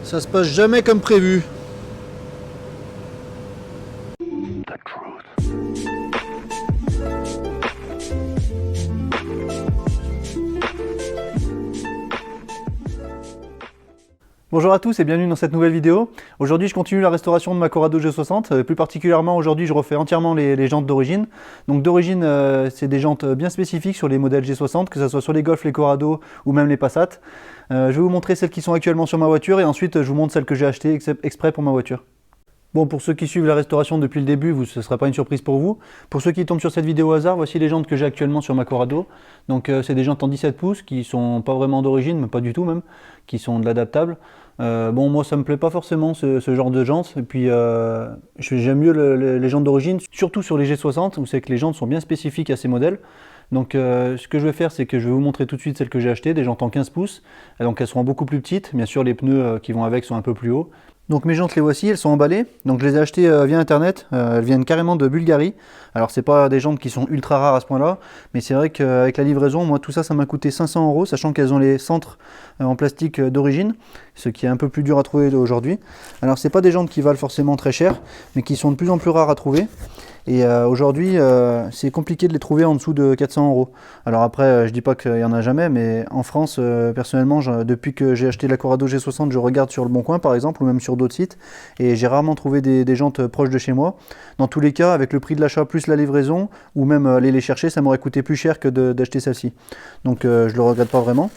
Ça se passe jamais comme prévu. Bonjour à tous et bienvenue dans cette nouvelle vidéo. Aujourd'hui je continue la restauration de ma Corrado G60, plus particulièrement aujourd'hui je refais entièrement les jantes d'origine. Donc d'origine c'est des jantes bien spécifiques sur les modèles G60, que ce soit sur les Golf, les Corrado ou même les Passat. Je vais vous montrer celles qui sont actuellement sur ma voiture et ensuite je vous montre celles que j'ai achetées exprès pour ma voiture. Bon, pour ceux qui suivent la restauration depuis le début, ce ne sera pas une surprise pour vous. Pour ceux qui tombent sur cette vidéo au hasard, voici les jantes que j'ai actuellement sur ma Corrado. Donc c'est des jantes en 17 pouces qui sont pas vraiment d'origine, mais pas du tout même, qui sont de l'adaptable. Bon, moi ça me plaît pas forcément ce genre de jantes, et puis j'aime mieux les jantes d'origine, surtout sur les G60, où c'est que les jantes sont bien spécifiques à ces modèles. Donc ce que je vais faire, c'est que je vais vous montrer tout de suite celles que j'ai achetées, des jantes en 15 pouces. Donc elles sont beaucoup plus petites, bien sûr les pneus qui vont avec sont un peu plus hauts. Donc mes jantes les voici, elles sont emballées, donc je les ai achetées via internet, elles viennent carrément de Bulgarie. Alors c'est pas des jantes qui sont ultra rares à ce point là, mais c'est vrai qu'avec la livraison, moi tout ça m'a coûté 500 €, sachant qu'elles ont les centres en plastique d'origine, ce qui est un peu plus dur à trouver aujourd'hui. Alors c'est pas des jantes qui valent forcément très cher, mais qui sont de plus en plus rares à trouver. Et aujourd'hui, c'est compliqué de les trouver en dessous de 400 €. Alors après, je dis pas qu'il y en a jamais, mais en France, personnellement, depuis que j'ai acheté la Corrado G60, je regarde sur Le Bon Coin par exemple, ou même sur d'autres sites, et j'ai rarement trouvé des jantes proches de chez moi. Dans tous les cas, avec le prix de l'achat plus la livraison, ou même aller les chercher, ça m'aurait coûté plus cher que d'acheter celle-ci. Donc je le regrette pas vraiment.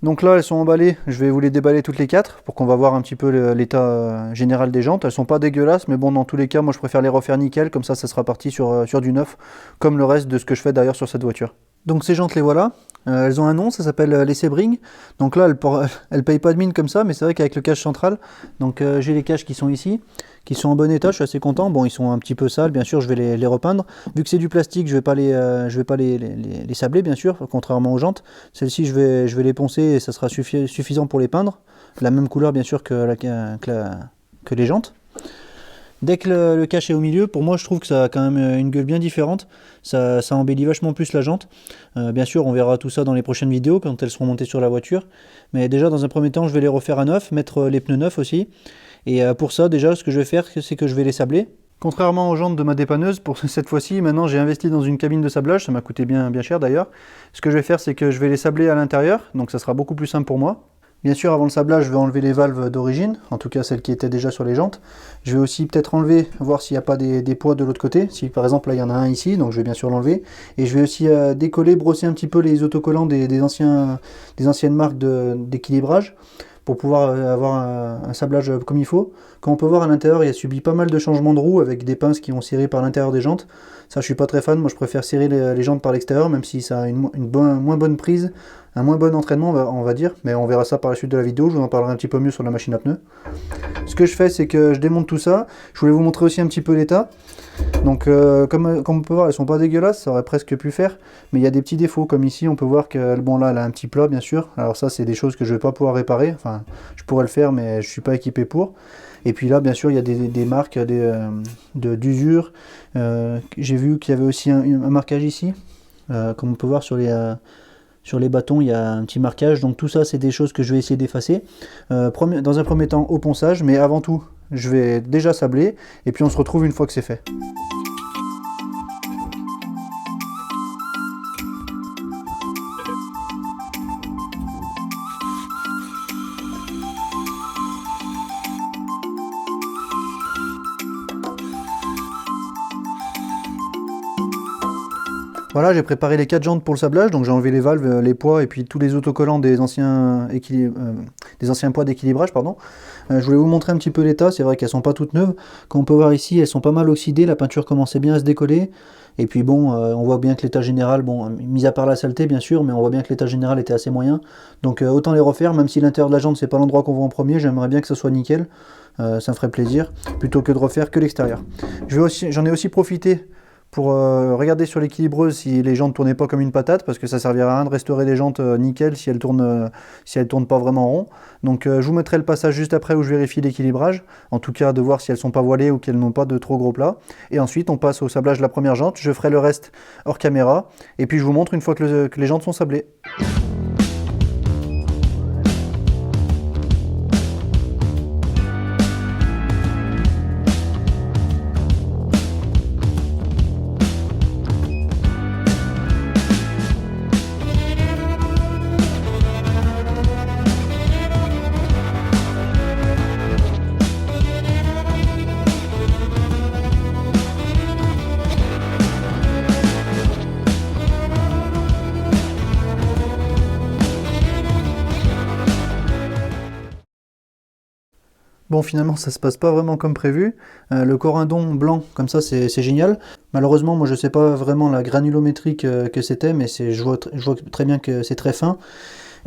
Donc là elles sont emballées, je vais vous les déballer toutes les quatre pour qu'on va voir un petit peu l'état général des jantes. Elles sont pas dégueulasses, mais bon, dans tous les cas moi je préfère les refaire nickel, comme ça sera parti sur du neuf, comme le reste de ce que je fais d'ailleurs sur cette voiture. Donc ces jantes les voilà, elles ont un nom, ça s'appelle les Sebring. Donc là elles payent pas de mine comme ça, mais c'est vrai qu'avec le cache central, donc j'ai les caches qui sont ici, qui sont en bon état, je suis assez content. Bon, ils sont un petit peu sales, bien sûr, je vais les repeindre. Vu que c'est du plastique, je vais pas les sabler, bien sûr, contrairement aux jantes. Celles-ci, je vais les poncer et ça sera suffisant pour les peindre. La même couleur, bien sûr, que les jantes. Dès que le cache est au milieu, pour moi je trouve que ça a quand même une gueule bien différente, ça embellit vachement plus la jante. Bien sûr on verra tout ça dans les prochaines vidéos quand elles seront montées sur la voiture, mais déjà dans un premier temps je vais les refaire à neuf, mettre les pneus neufs aussi, et pour ça déjà ce que je vais faire c'est que je vais les sabler. Contrairement aux jantes de ma dépanneuse, pour cette fois-ci, maintenant j'ai investi dans une cabine de sablage, ça m'a coûté bien cher d'ailleurs. Ce que je vais faire c'est que je vais les sabler à l'intérieur, donc ça sera beaucoup plus simple pour moi. Bien sûr, avant le sablage, je vais enlever les valves d'origine, en tout cas celles qui étaient déjà sur les jantes. Je vais aussi peut-être enlever, voir s'il n'y a pas des poids de l'autre côté. Si par exemple là il y en a un ici, donc je vais bien sûr l'enlever. Et je vais aussi décoller, brosser un petit peu les autocollants des anciennes marques d'équilibrage, pour pouvoir avoir un sablage comme il faut. Comme on peut voir à l'intérieur, il a subi pas mal de changements de roues avec des pinces qui ont serré par l'intérieur des jantes. Ça je suis pas très fan, moi je préfère serrer les jantes par l'extérieur, même si ça a une moins bonne prise, un moins bon entraînement on va dire, mais on verra ça par la suite de la vidéo, je vous en parlerai un petit peu mieux sur la machine à pneus. Ce que je fais c'est que je démonte tout ça, je voulais vous montrer aussi un petit peu l'état. Donc comme on peut voir, elles sont pas dégueulasses, ça aurait presque pu faire, mais il y a des petits défauts, comme ici on peut voir que bon là elle a un petit plat bien sûr, alors ça c'est des choses que je vais pas pouvoir réparer, enfin je pourrais le faire mais je suis pas équipé pour. Et puis là bien sûr il y a des marques d'usure, j'ai vu qu'il y avait aussi un marquage ici, comme on peut voir sur les bâtons il y a un petit marquage, donc tout ça c'est des choses que je vais essayer d'effacer. Dans un premier temps au ponçage, mais avant tout je vais déjà sabler, et puis on se retrouve une fois que c'est fait. Voilà, j'ai préparé les 4 jantes pour le sablage, donc j'ai enlevé les valves, les poids et puis tous les autocollants des anciens poids d'équilibrage, pardon. Je voulais vous montrer un petit peu l'état, c'est vrai qu'elles sont pas toutes neuves. Comme on peut voir ici, elles sont pas mal oxydées, la peinture commençait bien à se décoller. Et puis bon, on voit bien que l'état général, bon, mis à part la saleté bien sûr, mais on voit bien que l'état général était assez moyen. Donc autant les refaire, même si l'intérieur de la jante c'est pas l'endroit qu'on voit en premier, j'aimerais bien que ça soit nickel. Ça me ferait plaisir, plutôt que de refaire que l'extérieur. J'en ai aussi profité pour regarder sur l'équilibreuse si les jantes tournaient pas comme une patate, parce que ça servira à rien de restaurer les jantes nickel si elles tournent pas vraiment rond. Donc je vous mettrai le passage juste après où je vérifie l'équilibrage, en tout cas de voir si elles sont pas voilées ou qu'elles n'ont pas de trop gros plats. Et ensuite on passe au sablage de la première jante, je ferai le reste hors caméra, et puis je vous montre une fois que les jantes sont sablées. Bon, finalement, ça se passe pas vraiment comme prévu. Le corindon blanc, comme ça, c'est génial. Malheureusement, moi, je sais pas vraiment la granulométrie que c'était, mais je vois très bien que c'est très fin.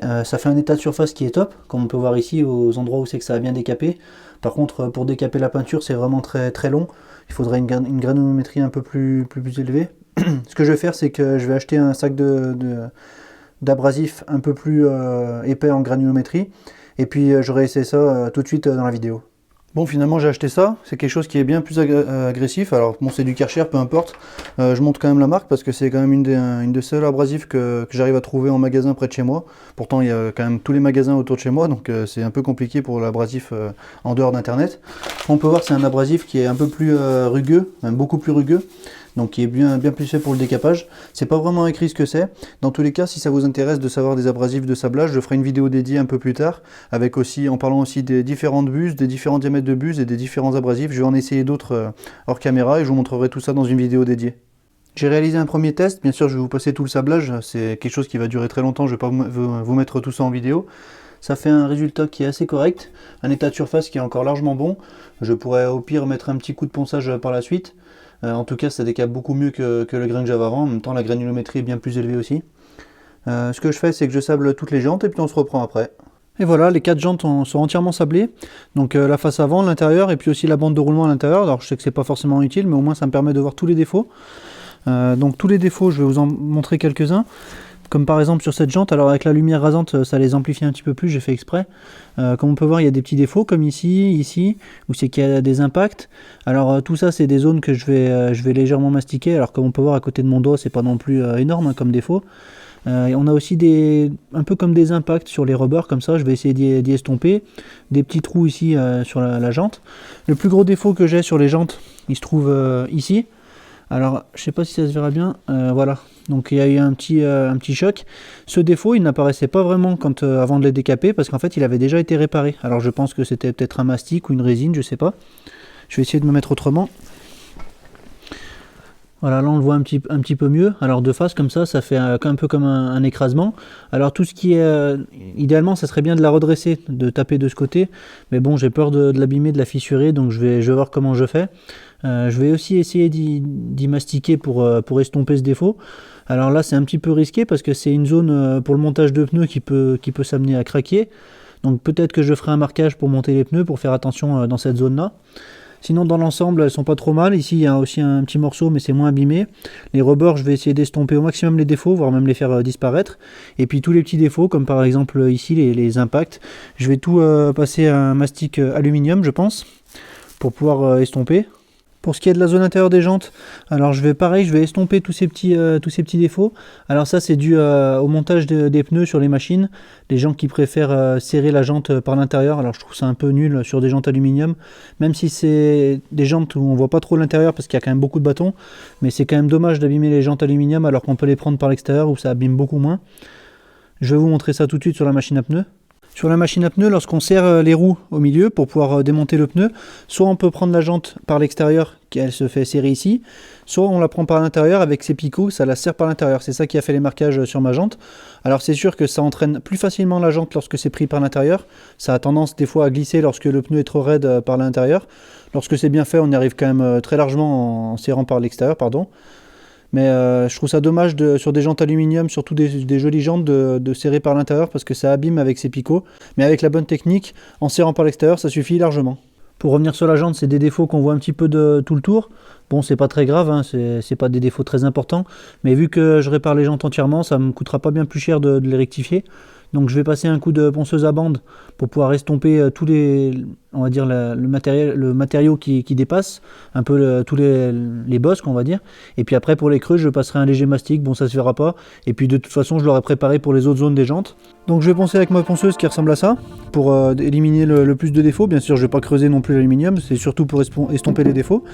Ça fait un état de surface qui est top, comme on peut voir ici, aux endroits où c'est que ça a bien décapé. Par contre, pour décaper la peinture, c'est vraiment très, très long. Il faudrait une granulométrie un peu plus élevée. Ce que je vais faire, c'est que je vais acheter un sac d'abrasif un peu plus épais en granulométrie. Et puis j'aurai essayé ça tout de suite dans la vidéo. Bon, finalement j'ai acheté ça, c'est quelque chose qui est bien plus agressif. Alors bon, c'est du Karcher, peu importe. Je montre quand même la marque parce que c'est quand même une des seules abrasifs que j'arrive à trouver en magasin près de chez moi. Pourtant il y a quand même tous les magasins autour de chez moi, donc c'est un peu compliqué pour l'abrasif en dehors d'internet. On peut voir que c'est un abrasif qui est un peu plus rugueux, même beaucoup plus rugueux. Donc qui est bien plus fait pour le décapage. C'est pas vraiment écrit ce que c'est. Dans tous les cas, si ça vous intéresse de savoir des abrasifs de sablage, je ferai une vidéo dédiée un peu plus tard, avec aussi, en parlant aussi des différentes buses, des différents diamètres de buses et des différents abrasifs. Je vais en essayer d'autres hors caméra et je vous montrerai tout ça dans une vidéo dédiée. J'ai réalisé un premier test, bien sûr je vais vous passer tout le sablage, c'est quelque chose qui va durer très longtemps, je ne vais pas vous mettre tout ça en vidéo. Ça fait un résultat qui est assez correct, un état de surface qui est encore largement bon. Je pourrais au pire mettre un petit coup de ponçage par la suite. En tout cas ça décape beaucoup mieux que le grain que j'avais avant, en même temps la granulométrie est bien plus élevée aussi. Ce que je fais c'est que je sable toutes les jantes et puis on se reprend après. Et voilà, les 4 jantes sont entièrement sablées, donc la face avant, l'intérieur et puis aussi la bande de roulement à l'intérieur. Alors je sais que c'est pas forcément utile mais au moins ça me permet de voir tous les défauts. Donc tous les défauts je vais vous en montrer quelques-uns. Comme par exemple sur cette jante, alors avec la lumière rasante ça les amplifie un petit peu plus, j'ai fait exprès. Comme on peut voir il y a des petits défauts comme ici, où c'est qu'il y a des impacts. Alors tout ça c'est des zones que je vais légèrement mastiquer, alors comme on peut voir à côté de mon doigt c'est pas non plus énorme comme défaut. On a aussi un peu comme des impacts sur les rubbers comme ça, je vais essayer d'y estomper. Des petits trous ici sur la jante. Le plus gros défaut que j'ai sur les jantes, il se trouve ici. Alors, je sais pas si ça se verra bien, voilà. Donc il y a eu un petit choc. Ce défaut, il n'apparaissait pas vraiment avant de les décaper, parce qu'en fait, il avait déjà été réparé. Alors je pense que c'était peut-être un mastic ou une résine, je sais pas. Je vais essayer de me mettre autrement. Voilà, là on le voit un petit peu mieux. Alors de face comme ça fait un peu comme un écrasement. Alors tout ce qui est... idéalement ça serait bien de la redresser, de taper de ce côté. Mais bon, j'ai peur de l'abîmer, de la fissurer, donc je vais voir comment je fais. Je vais aussi essayer d'y mastiquer pour estomper ce défaut. Alors là c'est un petit peu risqué parce que c'est une zone pour le montage de pneus qui peut s'amener à craquer. Donc peut-être que je ferai un marquage pour monter les pneus, pour faire attention dans cette zone là. Sinon dans l'ensemble elles sont pas trop mal. Ici il y a aussi un petit morceau mais c'est moins abîmé. Les rebords je vais essayer d'estomper au maximum les défauts, voire même les faire disparaître. Et puis tous les petits défauts comme par exemple ici les impacts, je vais tout passer à un mastic aluminium je pense, pour pouvoir estomper. Pour ce qui est de la zone intérieure des jantes, alors je vais estomper tous ces petits défauts. Alors ça c'est dû au montage des pneus sur les machines. Les gens qui préfèrent serrer la jante par l'intérieur, alors je trouve ça un peu nul sur des jantes aluminium. Même si c'est des jantes où on voit pas trop l'intérieur parce qu'il y a quand même beaucoup de bâtons. Mais c'est quand même dommage d'abîmer les jantes aluminium alors qu'on peut les prendre par l'extérieur où ça abîme beaucoup moins. Je vais vous montrer ça tout de suite sur la machine à pneus. Sur la machine à pneus, lorsqu'on serre les roues au milieu pour pouvoir démonter le pneu, soit on peut prendre la jante par l'extérieur, qu'elle se fait serrer ici, soit on la prend par l'intérieur avec ses picots, ça la serre par l'intérieur. C'est ça qui a fait les marquages sur ma jante. Alors c'est sûr que ça entraîne plus facilement la jante lorsque c'est pris par l'intérieur. Ça a tendance des fois à glisser lorsque le pneu est trop raide par l'intérieur. Lorsque c'est bien fait, on y arrive quand même très largement en serrant par l'extérieur, pardon. Mais je trouve ça dommage sur des jantes aluminium, surtout des jolies jantes, de serrer par l'intérieur parce que ça abîme avec ses picots. Mais avec la bonne technique, en serrant par l'extérieur, ça suffit largement. Pour revenir sur la jante, c'est des défauts qu'on voit un petit peu de tout le tour. Bon, c'est pas très grave, hein, c'est pas des défauts très importants. Mais vu que je répare les jantes entièrement, ça me coûtera pas bien plus cher de les rectifier. Donc je vais passer un coup de ponceuse à bande pour pouvoir estomper tous on va dire le matériau qui dépasse, un peu tous les bosses qu'on va dire. Et puis après pour les creux, je passerai un léger mastic, bon ça se verra pas. Et puis de toute façon je l'aurai préparé pour les autres zones des jantes. Donc je vais poncer avec ma ponceuse qui ressemble à ça, pour éliminer le plus de défauts. Bien sûr je vais pas creuser non plus l'aluminium, c'est surtout pour estomper les défauts.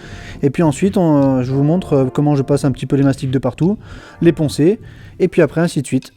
Et puis ensuite je vous montre comment je passe un petit peu les mastiques de partout, les poncer, et puis après ainsi de suite.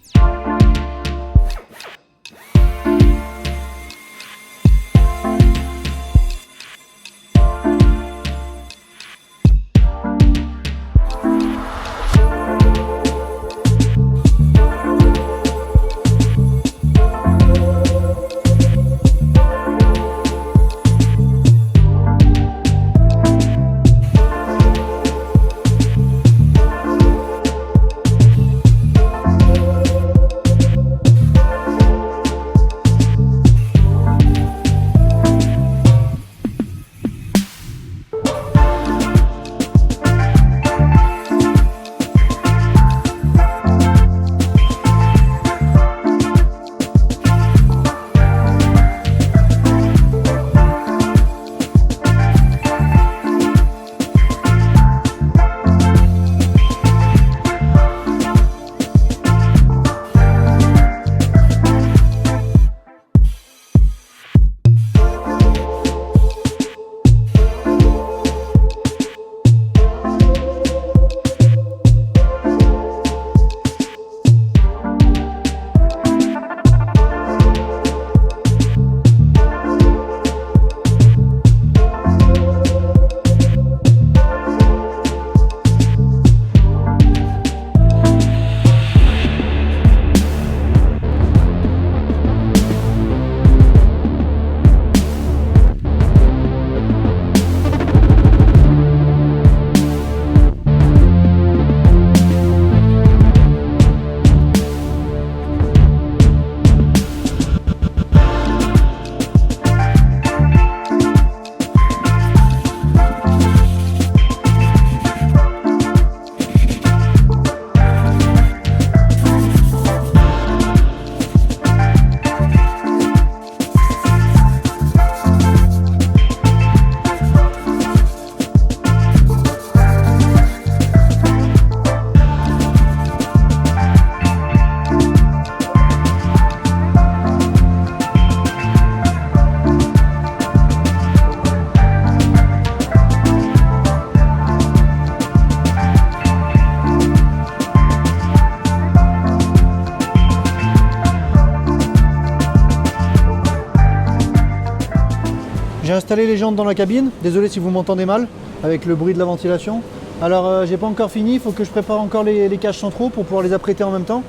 J'ai installé les jantes dans la cabine. Désolé si vous m'entendez mal avec le bruit de la ventilation. Alors j'ai pas encore fini, il faut que je prépare encore les caches centraux pour pouvoir les apprêter en même temps.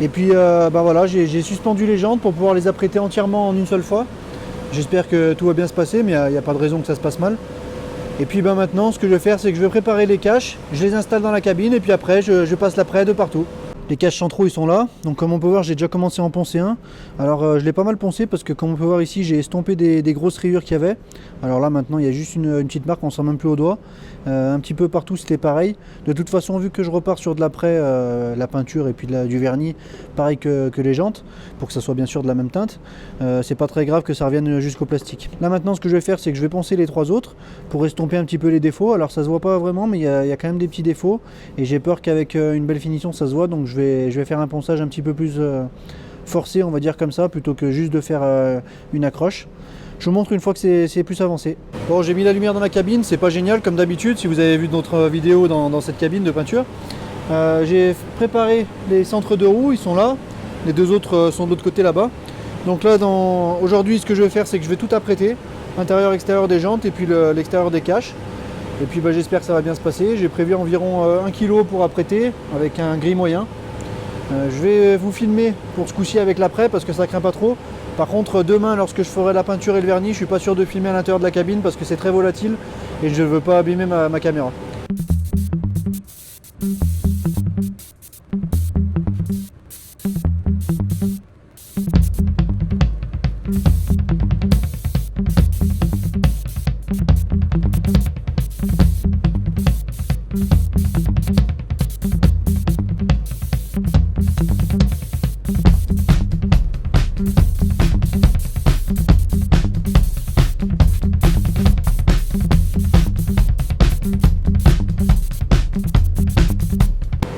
Et puis voilà, j'ai suspendu les jantes pour pouvoir les apprêter entièrement en une seule fois. J'espère que tout va bien se passer, mais il n'y a pas de raison que ça se passe mal. Et puis maintenant, ce que je vais faire, c'est que je vais préparer les caches, je les installe dans la cabine et puis après, je passe l'apprêt de partout. Les caches centraux, ils sont là. Donc comme on peut voir, j'ai déjà commencé à en poncer un. Alors je l'ai pas mal poncé parce que comme on peut voir ici, j'ai estompé des grosses rayures qu'il y avait. Alors là maintenant, il y a juste une petite marque, on sent même plus au doigt. Un petit peu partout, c'était pareil. De toute façon, vu que je repars sur de l'après, la peinture et puis du vernis, pareil que les jantes, pour que ça soit bien sûr de la même teinte, c'est pas très grave que ça revienne jusqu'au plastique. Là maintenant, ce que je vais faire, c'est que je vais poncer les trois autres pour estomper un petit peu les défauts. Alors ça se voit pas vraiment, mais il y a quand même des petits défauts. Et j'ai peur qu'avec une belle finition, ça se voit. Donc je vais faire un ponçage un petit peu plus forcé, on va dire comme ça, plutôt que juste de faire une accroche. Je vous montre une fois que c'est plus avancé. Bon, j'ai mis la lumière dans la cabine, c'est pas génial comme d'habitude, si vous avez vu notre vidéo dans cette cabine de peinture. J'ai préparé les centres de roues, ils sont là. Les deux autres sont de l'autre côté là-bas. Donc là, aujourd'hui, ce que je vais faire, c'est que je vais tout apprêter. Intérieur, extérieur des jantes et puis l'extérieur des caches. Et puis j'espère que ça va bien se passer. J'ai prévu environ 1 kg pour apprêter avec un gris moyen. Je vais vous filmer pour ce coup-ci avec l'après parce que ça craint pas trop. Par contre demain lorsque je ferai la peinture et le vernis, je suis pas sûr de filmer à l'intérieur de la cabine parce que c'est très volatile et je ne veux pas abîmer ma caméra.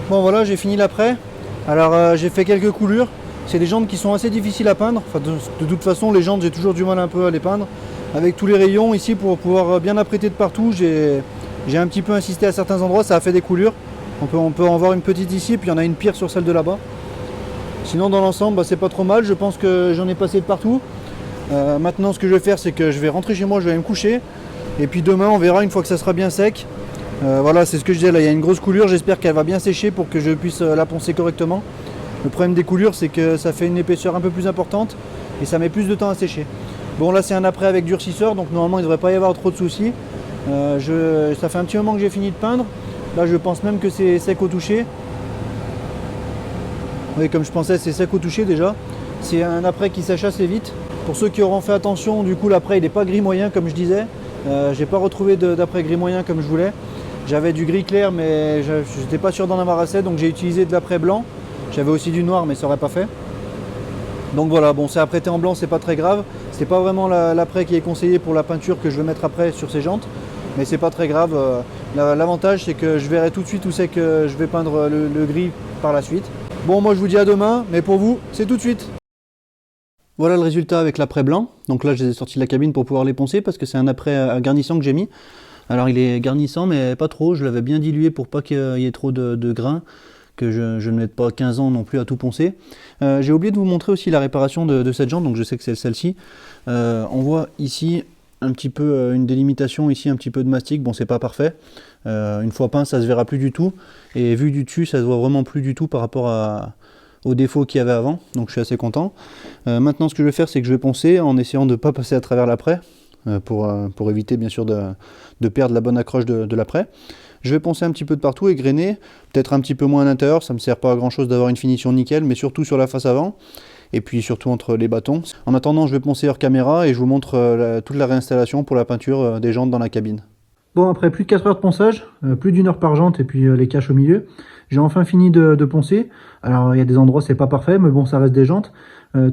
Bon voilà, j'ai fini l'après. Alors j'ai fait quelques coulures. C'est des jantes qui sont assez difficiles à peindre. Enfin, de toute façon, les jantes, j'ai toujours du mal un peu à les peindre. Avec tous les rayons ici, pour pouvoir bien apprêter de partout, j'ai un petit peu insisté à certains endroits, ça a fait des coulures. On peut en voir une petite ici, puis il y en a une pire sur celle de là-bas. Sinon dans l'ensemble, c'est pas trop mal, je pense que j'en ai passé de partout. Maintenant ce que je vais faire, c'est que je vais rentrer chez moi, je vais me coucher. Et puis demain on verra une fois que ça sera bien sec. Voilà, c'est ce que je disais, là il y a une grosse coulure, j'espère qu'elle va bien sécher pour que je puisse la poncer correctement. Le problème des coulures, c'est que ça fait une épaisseur un peu plus importante et ça met plus de temps à sécher. Bon là c'est un après avec durcisseur, donc normalement il ne devrait pas y avoir trop de soucis. Ça fait un petit moment que j'ai fini de peindre. Là je pense même que c'est sec au toucher. Oui, comme je pensais, c'est sec au toucher déjà. C'est un après qui sèche assez vite. Pour ceux qui auront fait attention, du coup l'après il n'est pas gris moyen comme je disais. J'ai pas retrouvé d'après gris moyen comme je voulais. J'avais du gris clair mais je n'étais pas sûr d'en avoir assez, donc j'ai utilisé de l'après blanc. J'avais aussi du noir mais ça aurait pas fait. Donc voilà, bon c'est apprêté en blanc, c'est pas très grave. C'est pas vraiment l'après qui est conseillé pour la peinture que je vais mettre après sur ces jantes. Mais c'est pas très grave. L'avantage c'est que je verrai tout de suite où c'est que je vais peindre le gris par la suite. Bon moi je vous dis à demain, mais pour vous c'est tout de suite. Voilà le résultat avec l'après blanc. Donc là je les ai sortis de la cabine pour pouvoir les poncer parce que c'est un après garnissant que j'ai mis. Alors il est garnissant mais pas trop, je l'avais bien dilué pour pas qu'il y ait trop de grains, que je ne mette pas 15 ans non plus à tout poncer. J'ai oublié de vous montrer aussi la réparation de cette jante, donc je sais que c'est celle-ci. On voit ici un petit peu une délimitation, ici un petit peu de mastic, bon c'est pas parfait. Une fois peint ça se verra plus du tout, et vu du dessus ça se voit vraiment plus du tout par rapport aux défauts qu'il y avait avant, donc je suis assez content. Maintenant ce que je vais faire c'est que je vais poncer en essayant de ne pas passer à travers l'après, pour éviter bien sûr de perdre la bonne accroche de l'après. Je vais poncer un petit peu de partout et grainer, peut-être un petit peu moins à l'intérieur, ça ne me sert pas à grand chose d'avoir une finition nickel, mais surtout sur la face avant, et puis surtout entre les bâtons. En attendant je vais poncer hors caméra et je vous montre toute la réinstallation pour la peinture des jantes dans la cabine. Bon, après plus de 4 heures de ponçage, plus d'1 heure par jante et puis les caches au milieu, j'ai enfin fini de poncer. Alors il y a des endroits c'est pas parfait, mais bon ça reste des jantes.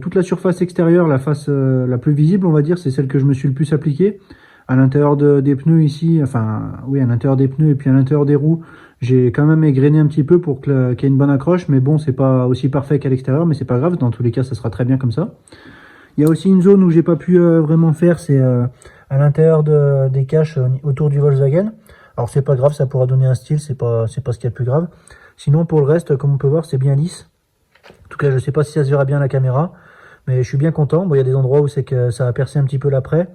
Toute la surface extérieure, la face la plus visible on va dire, c'est celle que je me suis le plus appliquée. À l'intérieur des pneus ici, enfin oui à l'intérieur des pneus et puis à l'intérieur des roues, j'ai quand même égrené un petit peu pour qu'il y ait une bonne accroche, mais bon c'est pas aussi parfait qu'à l'extérieur, mais c'est pas grave, dans tous les cas ça sera très bien comme ça. Il y a aussi une zone où j'ai pas pu vraiment faire, c'est à l'intérieur des caches autour du Volkswagen. Alors c'est pas grave, ça pourra donner un style, c'est pas ce qu'il y a de plus grave. Sinon pour le reste, comme on peut voir, c'est bien lisse. En tout cas je sais pas si ça se verra bien à la caméra, mais je suis bien content. Bon, il y a des endroits où c'est que ça a percé un petit peu l'après.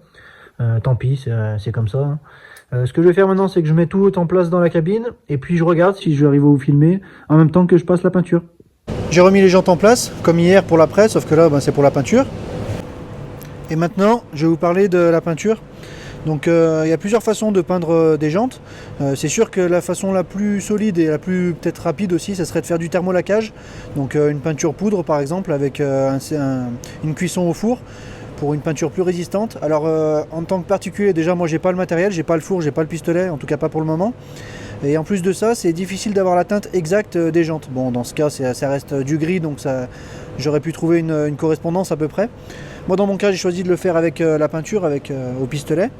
Tant pis, c'est comme ça. Hein. Ce que je vais faire maintenant, c'est que je mets tout en place dans la cabine et puis je regarde si je vais arriver à vous filmer en même temps que je passe la peinture. J'ai remis les jantes en place, comme hier pour l'après, sauf que là, c'est pour la peinture. Et maintenant, je vais vous parler de la peinture. Donc il y a plusieurs façons de peindre des jantes. C'est sûr que la façon la plus solide et la plus peut-être rapide aussi, ça serait de faire du thermolaquage. Donc une peinture poudre par exemple avec une cuisson au four pour une peinture plus résistante. Alors en tant que particulier, déjà moi j'ai pas le matériel, j'ai pas le four, j'ai pas le pistolet, en tout cas pas pour le moment. Et en plus de ça, c'est difficile d'avoir la teinte exacte des jantes. Bon, dans ce cas, ça reste du gris, donc j'aurais pu trouver une correspondance à peu près. Moi, dans mon cas, j'ai choisi de le faire avec la peinture, au pistolet.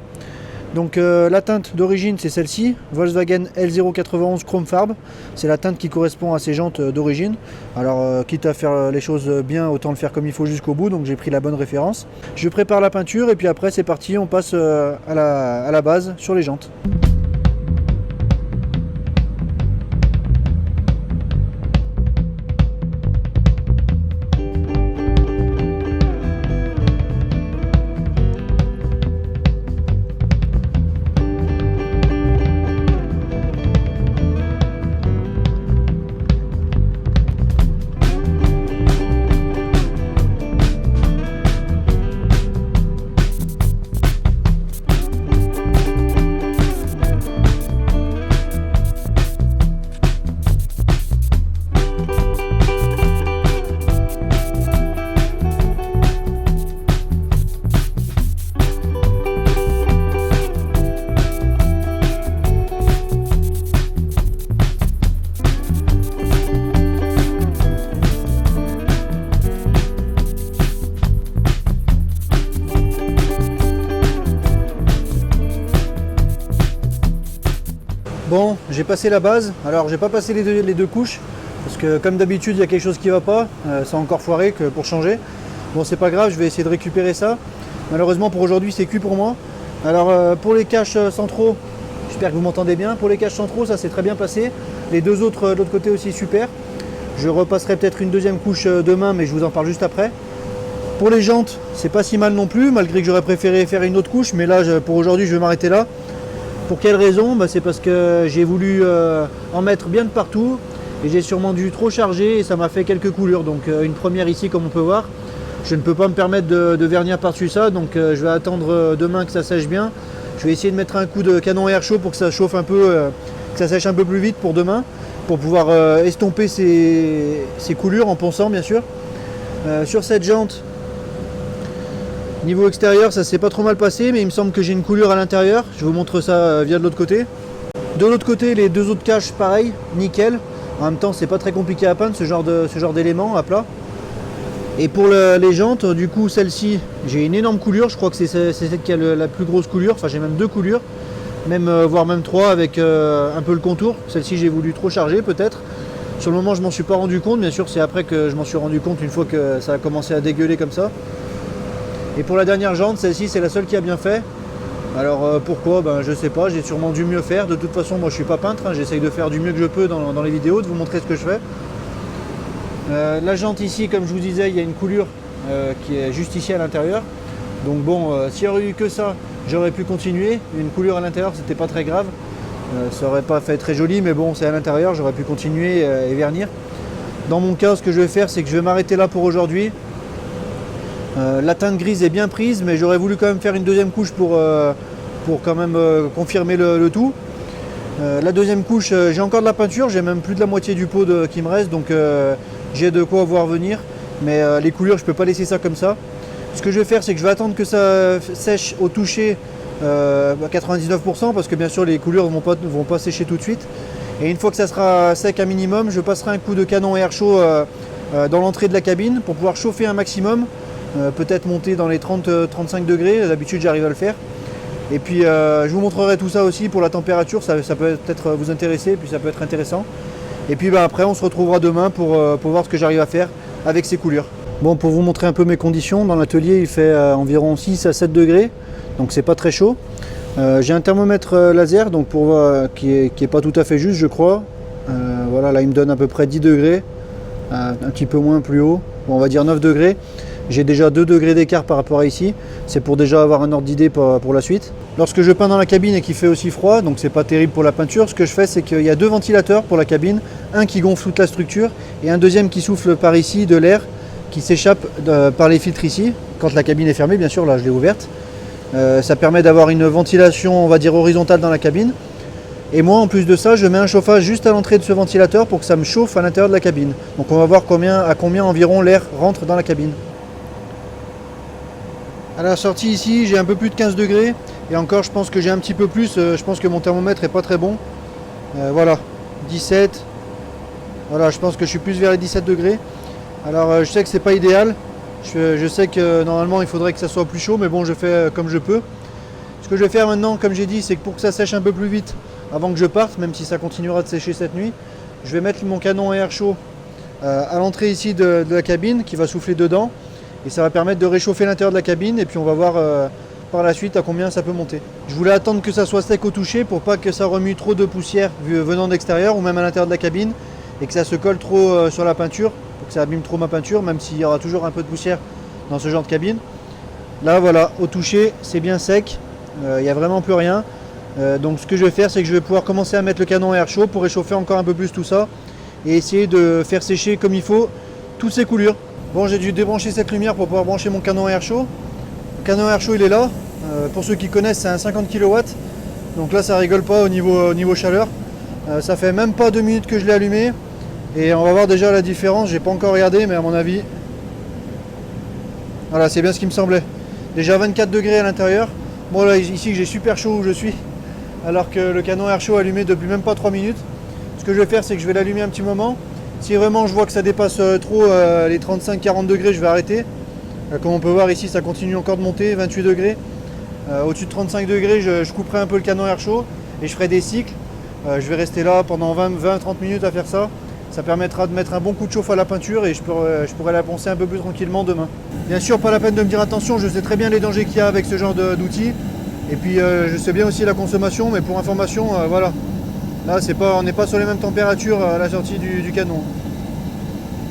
Donc la teinte d'origine, c'est celle-ci, Volkswagen L091 Chrome Farbe. C'est la teinte qui correspond à ces jantes d'origine. Alors, quitte à faire les choses bien, autant le faire comme il faut jusqu'au bout. Donc j'ai pris la bonne référence. Je prépare la peinture et puis après, c'est parti, on passe à la base sur les jantes. Bon, j'ai passé la base. Alors j'ai pas passé les deux couches parce que comme d'habitude il y a quelque chose qui va pas. Ça a encore foiré que pour changer. Bon, c'est pas grave, je vais essayer de récupérer ça. Malheureusement pour aujourd'hui c'est cuit pour moi. Alors pour les caches centraux, j'espère que vous m'entendez bien. Pour les caches centraux, ça s'est très bien passé. Les deux autres de l'autre côté aussi super. Je repasserai peut-être une deuxième couche demain, mais je vous en parle juste après. Pour les jantes, c'est pas si mal non plus, malgré que j'aurais préféré faire une autre couche, mais là pour aujourd'hui je vais m'arrêter là. Pour quelle raison? C'est parce que j'ai voulu en mettre bien de partout et j'ai sûrement dû trop charger et ça m'a fait quelques coulures. Donc une première ici comme on peut voir. Je ne peux pas me permettre de vernir par-dessus ça, donc je vais attendre demain que ça sèche bien. Je vais essayer de mettre un coup de canon air chaud pour que ça chauffe un peu, que ça sèche un peu plus vite pour demain, pour pouvoir estomper ces coulures en ponçant bien sûr. Sur cette jante, niveau extérieur, ça s'est pas trop mal passé, mais il me semble que j'ai une coulure à l'intérieur. Je vous montre ça via de l'autre côté. De l'autre côté, les deux autres caches, pareil, nickel. En même temps, c'est pas très compliqué à peindre ce genre d'éléments à plat. Et pour les jantes, du coup, celle-ci, j'ai une énorme coulure. Je crois que c'est celle qui a la plus grosse coulure. Enfin, j'ai même deux coulures, voire même trois avec un peu le contour. Celle-ci, j'ai voulu trop charger peut-être. Sur le moment, je m'en suis pas rendu compte. Bien sûr, c'est après que je m'en suis rendu compte une fois que ça a commencé à dégueuler comme ça. Et pour la dernière jante, celle-ci c'est la seule qui a bien fait. Alors pourquoi? Je sais pas, j'ai sûrement dû mieux faire. De toute façon, moi je suis pas peintre, hein. J'essaye de faire du mieux que je peux dans les vidéos, de vous montrer ce que je fais. La jante ici, comme je vous disais, il y a une coulure qui est juste ici à l'intérieur. Donc bon, s'il n'y aurait eu que ça, j'aurais pu continuer. Une coulure à l'intérieur, c'était pas très grave. Ça aurait pas fait très joli, mais bon, c'est à l'intérieur, j'aurais pu continuer et vernir. Dans mon cas, ce que je vais faire, c'est que je vais m'arrêter là pour aujourd'hui. La teinte grise est bien prise, mais j'aurais voulu quand même faire une deuxième couche pour quand même confirmer le tout. La deuxième couche, j'ai encore de la peinture, j'ai même plus de la moitié du pot qui me reste, donc j'ai de quoi voir venir. Mais les coulures, je peux pas laisser ça comme ça. Ce que je vais faire, c'est que je vais attendre que ça sèche au toucher 99%, parce que bien sûr les coulures ne vont pas sécher tout de suite. Et une fois que ça sera sec un minimum, je passerai un coup de canon air chaud dans l'entrée de la cabine pour pouvoir chauffer un maximum. Peut-être monter dans les 30-35 degrés, d'habitude j'arrive à le faire. Et puis je vous montrerai tout ça aussi pour la température, ça peut peut-être vous intéresser, puis ça peut être intéressant. Et puis après on se retrouvera demain pour voir ce que j'arrive à faire avec ces coulures. Bon, pour vous montrer un peu mes conditions, dans l'atelier il fait environ 6 à 7 degrés, donc c'est pas très chaud. J'ai un thermomètre laser donc pour voir, qui est pas tout à fait juste je crois. Voilà, là il me donne à peu près 10 degrés, un petit peu moins plus haut, bon, on va dire 9 degrés. J'ai déjà 2 degrés d'écart par rapport à ici. C'est pour déjà avoir un ordre d'idée pour la suite. Lorsque je peins dans la cabine et qu'il fait aussi froid, donc c'est pas terrible pour la peinture, ce que je fais c'est qu'il y a 2 ventilateurs pour la cabine, un qui gonfle toute la structure et un deuxième qui souffle par ici de l'air qui s'échappe par les filtres ici, quand la cabine est fermée, bien sûr, là je l'ai ouverte. Ça permet d'avoir une ventilation, on va dire, horizontale dans la cabine. Et moi, en plus de ça, je mets un chauffage juste à l'entrée de ce ventilateur pour que ça me chauffe à l'intérieur de la cabine. Donc on va voir à combien environ l'air rentre dans la cabine. À la sortie ici, j'ai un peu plus de 15 degrés. Et encore, je pense que j'ai un petit peu plus. Je pense que mon thermomètre est pas très bon. Voilà, 17. Voilà, je pense que je suis plus vers les 17 degrés. Alors je sais que c'est pas idéal. Je sais que normalement il faudrait que ça soit plus chaud, mais bon, je fais comme je peux. Ce que je vais faire maintenant, comme j'ai dit, c'est que pour que ça sèche un peu plus vite, avant que je parte, même si ça continuera de sécher cette nuit, je vais mettre mon canon à air chaud à l'entrée ici de la cabine qui va souffler dedans. Et ça va permettre de réchauffer l'intérieur de la cabine et puis on va voir par la suite à combien ça peut monter. Je voulais attendre que ça soit sec au toucher pour pas que ça remue trop de poussière venant d'extérieur ou même à l'intérieur de la cabine et que ça se colle trop sur la peinture, pour que ça abîme trop ma peinture, même s'il y aura toujours un peu de poussière dans ce genre de cabine. Là voilà, au toucher c'est bien sec, il n'y a vraiment plus rien. Donc ce que je vais faire, c'est que je vais pouvoir commencer à mettre le canon à air chaud pour réchauffer encore un peu plus tout ça et essayer de faire sécher comme il faut toutes ces coulures. Bon, j'ai dû débrancher cette lumière pour pouvoir brancher mon canon à air chaud. Le canon à air chaud il est là. Pour ceux qui connaissent, c'est un 50 kW. Donc là ça rigole pas au niveau chaleur. Ça fait même pas 2 minutes que je l'ai allumé. Et on va voir déjà la différence. J'ai pas encore regardé, mais à mon avis, voilà, c'est bien ce qui me semblait. Déjà 24 degrés à l'intérieur. Bon là ici j'ai super chaud où je suis, alors que le canon à air chaud est allumé depuis même pas 3 minutes. Ce que je vais faire, c'est que je vais l'allumer un petit moment. Si vraiment je vois que ça dépasse trop les 35-40 degrés, je vais arrêter. Comme on peut voir ici, ça continue encore de monter, 28 degrés. Au-dessus de 35 degrés, je couperai un peu le canon à air chaud et je ferai des cycles. Je vais rester là pendant 20-30 minutes à faire ça. Ça permettra de mettre un bon coup de chauffe à la peinture et je pourrai la poncer un peu plus tranquillement demain. Bien sûr, pas la peine de me dire attention, je sais très bien les dangers qu'il y a avec ce genre d'outils. Et puis je sais bien aussi la consommation, mais pour information, voilà. Là, on n'est pas sur les mêmes températures à la sortie du canon.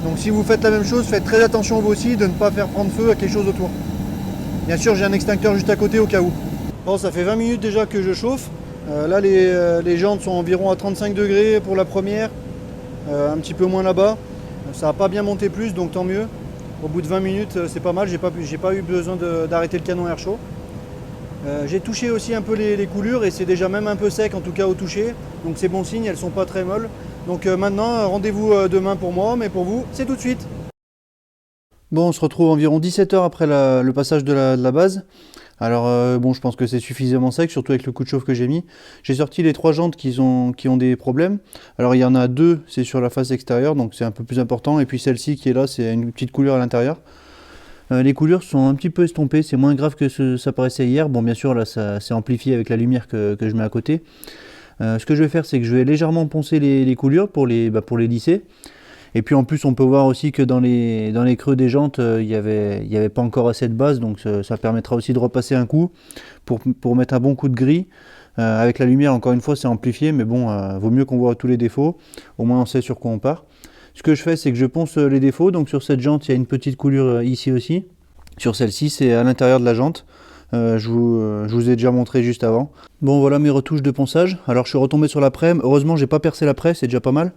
Donc si vous faites la même chose, faites très attention vous aussi de ne pas faire prendre feu à quelque chose autour. Bien sûr, j'ai un extincteur juste à côté au cas où. Bon, ça fait 20 minutes déjà que je chauffe. Là, les jantes sont environ à 35 degrés pour la première. Un petit peu moins là-bas. Ça n'a pas bien monté plus, donc tant mieux. Au bout de 20 minutes, c'est pas mal. J'ai pas eu besoin d'arrêter le canon à air chaud. J'ai touché aussi un peu les coulures et c'est déjà même un peu sec, en tout cas au toucher. Donc c'est bon signe, elles sont pas très molles. Donc maintenant, rendez-vous demain pour moi, mais pour vous, c'est tout de suite. Bon, on se retrouve environ 17 heures après le passage de la base. Alors bon, je pense que c'est suffisamment sec, surtout avec le coup de chauffe que j'ai mis. J'ai sorti les 3 jantes qui ont des problèmes. Alors il y en a 2, c'est sur la face extérieure, donc c'est un peu plus important. Et puis celle-ci qui est là, c'est une petite coulure à l'intérieur. Les coulures sont un petit peu estompées, c'est moins grave que ça paraissait hier. Bon, bien sûr, là, ça s'est amplifié avec la lumière que je mets à côté. Ce que je vais faire, c'est que je vais légèrement poncer les coulures pour les lisser. Et puis en plus, on peut voir aussi que dans les creux des jantes, il y avait pas encore assez de base, donc ça permettra aussi de repasser un coup pour mettre un bon coup de gris. Avec la lumière, encore une fois, c'est amplifié, mais bon, vaut mieux qu'on voit tous les défauts. Au moins, on sait sur quoi on part. Ce que je fais, c'est que je ponce les défauts. Donc sur cette jante, il y a une petite coulure ici aussi. Sur celle-ci, c'est à l'intérieur de la jante. Je vous ai déjà montré juste avant. Bon, voilà mes retouches de ponçage. Alors je suis retombé sur l'après. Heureusement, j'ai pas percé l'après, c'est déjà pas mal.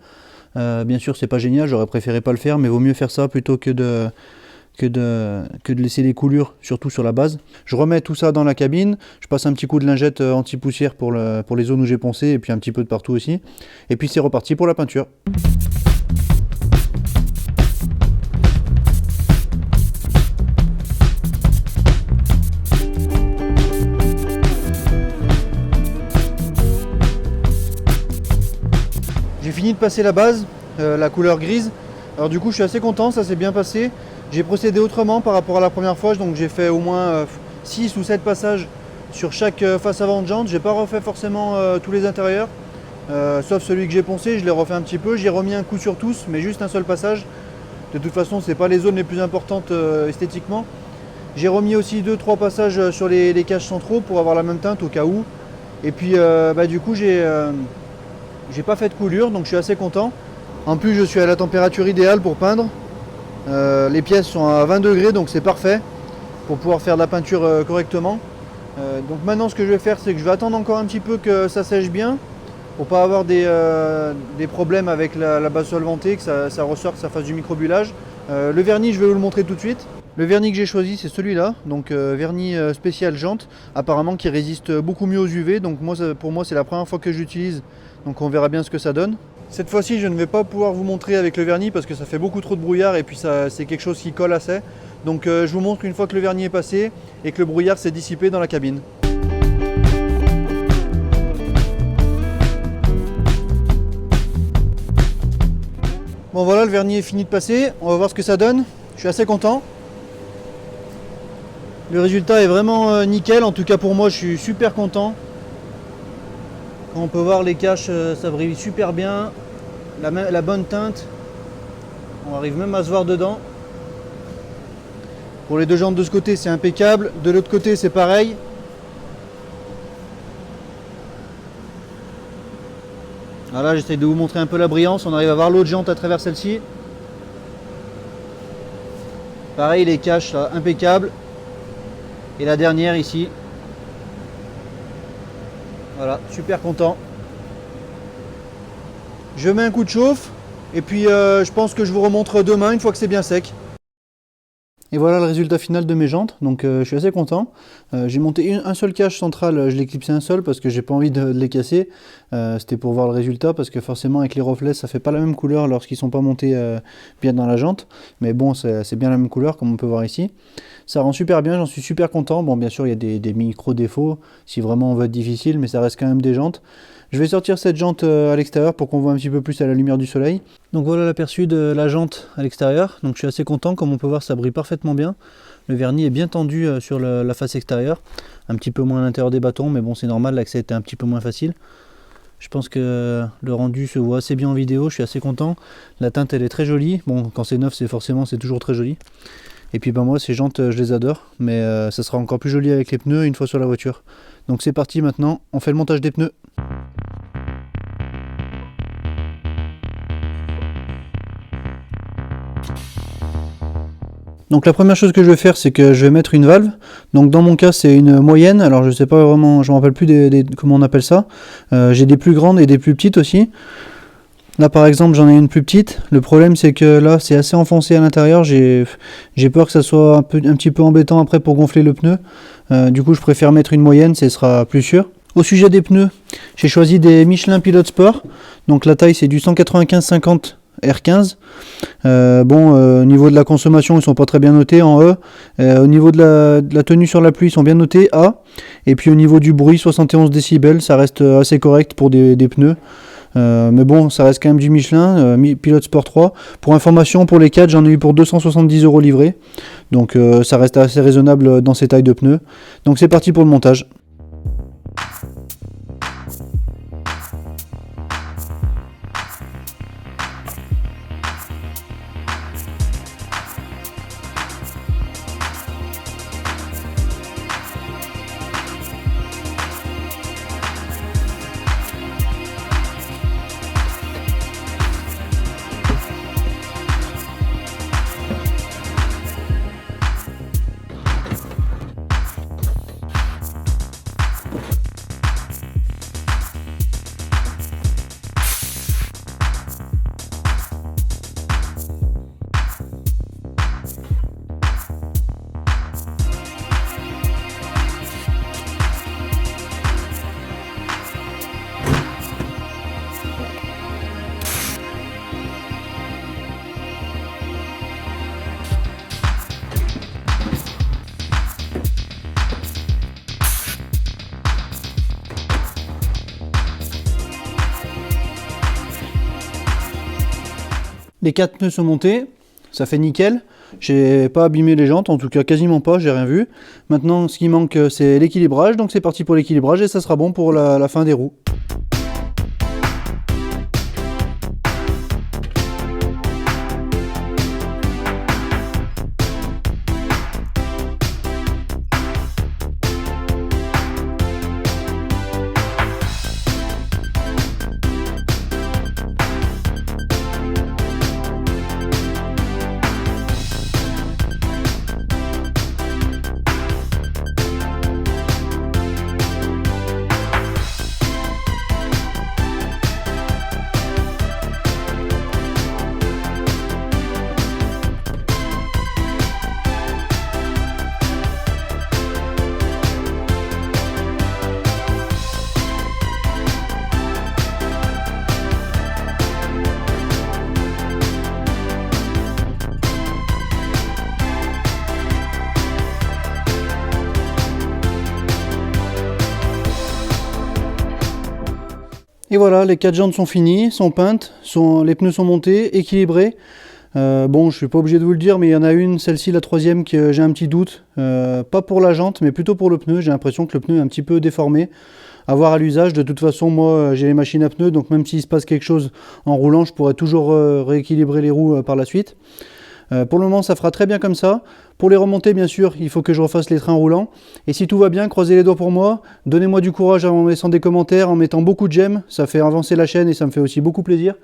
Bien sûr, c'est pas génial, j'aurais préféré pas le faire, mais vaut mieux faire ça plutôt que de laisser les coulures, surtout sur la base. Je remets tout ça dans la cabine, je passe un petit coup de lingette anti-poussière pour les zones où j'ai poncé, et puis un petit peu de partout aussi. Et puis c'est reparti pour la peinture. J'ai fini de passer la base, la couleur grise. Alors du coup je suis assez content, ça s'est bien passé. J'ai procédé autrement par rapport à la première fois, donc j'ai fait au moins 6 ou 7 passages sur chaque face avant de jante. J'ai pas refait forcément tous les intérieurs, sauf celui que j'ai poncé, je l'ai refait un petit peu. J'ai remis un coup sur tous, mais juste un seul passage. De toute façon, c'est pas les zones les plus importantes esthétiquement. J'ai remis aussi 2-3 passages sur les caches centraux pour avoir la même teinte au cas où. Et puis du coup j'ai pas fait de coulure, donc je suis assez content. En plus, je suis à la température idéale pour peindre. Les pièces sont à 20 degrés, donc c'est parfait pour pouvoir faire de la peinture correctement. Donc maintenant ce que je vais faire, c'est que je vais attendre encore un petit peu que ça sèche bien pour pas avoir des problèmes avec la base solvantée, que ça ressorte, que ça fasse du microbullage. Le vernis, je vais vous le montrer tout de suite. Le vernis que j'ai choisi, c'est celui-là, donc vernis spécial jante, apparemment qui résiste beaucoup mieux aux UV. Donc pour moi, c'est la première fois que j'utilise, donc on verra bien ce que ça donne. Cette fois-ci, je ne vais pas pouvoir vous montrer avec le vernis parce que ça fait beaucoup trop de brouillard et puis c'est quelque chose qui colle assez. Donc je vous montre une fois que le vernis est passé et que le brouillard s'est dissipé dans la cabine. Bon voilà, le vernis est fini de passer, on va voir ce que ça donne. Je suis assez content. Le résultat est vraiment nickel, en tout cas pour moi je suis super content. On peut voir les caches, ça brille super bien, la bonne teinte. On arrive même à se voir dedans. Pour les deux jantes de ce côté c'est impeccable, de l'autre côté c'est pareil. Voilà, j'essaie de vous montrer un peu la brillance, on arrive à voir l'autre jante à travers celle-ci. Pareil, les caches là, impeccables. Et la dernière ici. Voilà, super content. Je mets un coup de chauffe et puis je pense que je vous remontre demain une fois que c'est bien sec. Et voilà le résultat final de mes jantes, donc je suis assez content. J'ai monté un seul cache central, je l'ai clipsé un seul parce que j'ai pas envie de les casser. C'était pour voir le résultat parce que forcément avec les reflets ça fait pas la même couleur lorsqu'ils sont pas montés bien dans la jante. Mais bon, c'est bien la même couleur comme on peut voir ici. Ça rend super bien, j'en suis super content. Bon, bien sûr il y a des micro défauts si vraiment on veut être difficile, mais ça reste quand même des jantes. Je vais sortir cette jante à l'extérieur pour qu'on voit un petit peu plus à la lumière du soleil. Donc voilà l'aperçu de la jante à l'extérieur. Donc je suis assez content, comme on peut voir ça brille parfaitement bien. Le vernis est bien tendu sur la face extérieure. Un petit peu moins à l'intérieur des bâtons, mais bon c'est normal, l'accès était un petit peu moins facile. Je pense que le rendu se voit assez bien en vidéo, je suis assez content. La teinte elle est très jolie. Bon quand c'est neuf c'est toujours très joli. Et puis ben moi ces jantes je les adore, mais ça sera encore plus joli avec les pneus une fois sur la voiture. Donc c'est parti maintenant, on fait le montage des pneus. Donc la première chose que je vais faire, c'est que je vais mettre une valve. Donc dans mon cas c'est une moyenne, alors je sais pas vraiment, je me rappelle plus comment on appelle ça. J'ai des plus grandes et des plus petites aussi. Là par exemple j'en ai une plus petite. Le problème c'est que là c'est assez enfoncé à l'intérieur. J'ai peur que ça soit un petit peu embêtant après pour gonfler le pneu. Du coup je préfère mettre une moyenne, ce sera plus sûr. Au sujet des pneus, j'ai choisi des Michelin Pilot Sport. Donc la taille c'est du 195/50 R15. Au niveau de la consommation ils sont pas très bien notés en E. Au niveau de la tenue sur la pluie ils sont bien notés A. Et puis au niveau du bruit 71 décibels, ça reste assez correct pour des pneus. Mais bon ça reste quand même du Michelin Pilot Sport 3. Pour information, pour les 4 j'en ai eu pour 270 € livrés. Donc ça reste assez raisonnable dans ces tailles de pneus. Donc c'est parti pour le montage. Les 4 pneus sont montés, ça fait nickel. J'ai pas abîmé les jantes, en tout cas quasiment pas, j'ai rien vu. Maintenant ce qui manque c'est l'équilibrage, donc c'est parti pour l'équilibrage et ça sera bon pour la fin des roues. Et voilà, les 4 jantes sont finies, sont peintes, les pneus sont montés, équilibrés. Bon, je suis pas obligé de vous le dire, mais il y en a une, celle-ci, la troisième, que j'ai un petit doute. Pas pour la jante, mais plutôt pour le pneu. J'ai l'impression que le pneu est un petit peu déformé. À voir à l'usage. De toute façon, moi, j'ai les machines à pneus, donc même s'il se passe quelque chose en roulant, je pourrais toujours rééquilibrer les roues par la suite. Pour le moment, ça fera très bien comme ça. Pour les remonter, bien sûr, il faut que je refasse les trains roulants. Et si tout va bien, croisez les doigts pour moi. Donnez-moi du courage en laissant des commentaires, en mettant beaucoup de j'aime. Ça fait avancer la chaîne et ça me fait aussi beaucoup plaisir.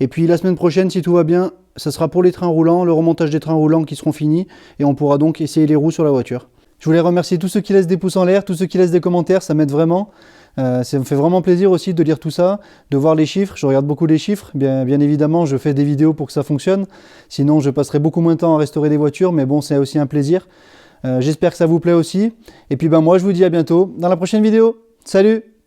Et puis la semaine prochaine, si tout va bien, ça sera pour les trains roulants, le remontage des trains roulants qui seront finis. Et on pourra donc essayer les roues sur la voiture. Je voulais remercier tous ceux qui laissent des pouces en l'air, tous ceux qui laissent des commentaires, ça m'aide vraiment. Ça me fait vraiment plaisir aussi de lire tout ça, de voir les chiffres. Je regarde beaucoup les chiffres. Bien évidemment, je fais des vidéos pour que ça fonctionne. Sinon, je passerai beaucoup moins de temps à restaurer des voitures. Mais bon, c'est aussi un plaisir. J'espère que ça vous plaît aussi. Et puis moi, je vous dis à bientôt dans la prochaine vidéo. Salut!